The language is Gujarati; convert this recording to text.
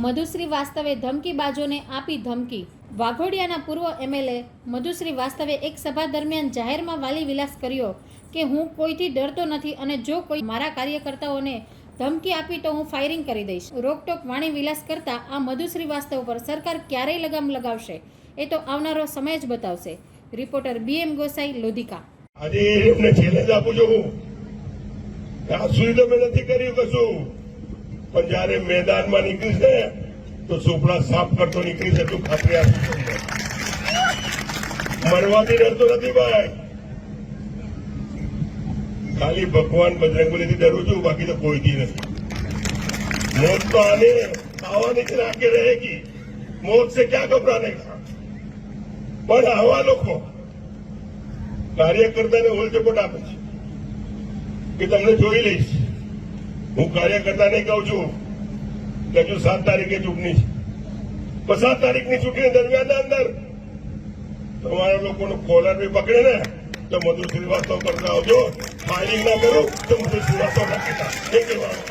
મધુ શ્રીવાસ્તવે ધમકીબાજોને આપી ધમકી। વાઘોડિયાના પૂર્વ એમએલએ મધુ શ્રીવાસ્તવે એક સભા દરમિયાન જાહેરમાં વાલી વિલાસ કર્યો કે હું કોઈથી ડરતો નથી અને જો કોઈ મારા કાર્યકર્તાઓને ધમકી આપી તો હું ફાયરિંગ કરી દઈશ। રોકટોક વાણી વિલાસ કરતા આ મધુ શ્રીવાસ્તવ પર સરકાર ક્યારેય લગામ લગાવશે એ તો આવનારો સમય જ બતાવશે। Reporter BM Gosai, Lodhika. આજે એમને ચેલેન્જ આપું છું કે આજ સુધી તો મેં નથી કર્યું કશું, પણ જયારે મેદાનમાં નીકળીશ ને તો ચોપડા સાફ કરતો નીકળીશ એટલું ખાતરી આપું છું। મરવાથી ડરતો નથી ભાઈ, ખાલી ભગવાન બજરંગબલીથી ડરું છું, બાકી તો કોઈથી નથી। मौत तो आने आवानी के आगे रहेगी, मौत से क्या घबराने का। पर आवा लोग કાર્યકર્તાને હોલચપોટ આપે છે કે તમને જોઈ લઈશ। હું કાર્યકર્તાને કહું છું કે હજુ 7 તારીખે ચૂંટણી છે, પણ 7 તારીખની ચૂંટણી દરમિયાન અંદર તમારા લોકોનું કોલર બી પકડે ને તો મધુ શ્રીવાસ્તવ કરતા આવજો, ફાયરિંગ ના કરું તો મધુ શ્રીવાસ્તવ રાખીતા એ કહેવાનું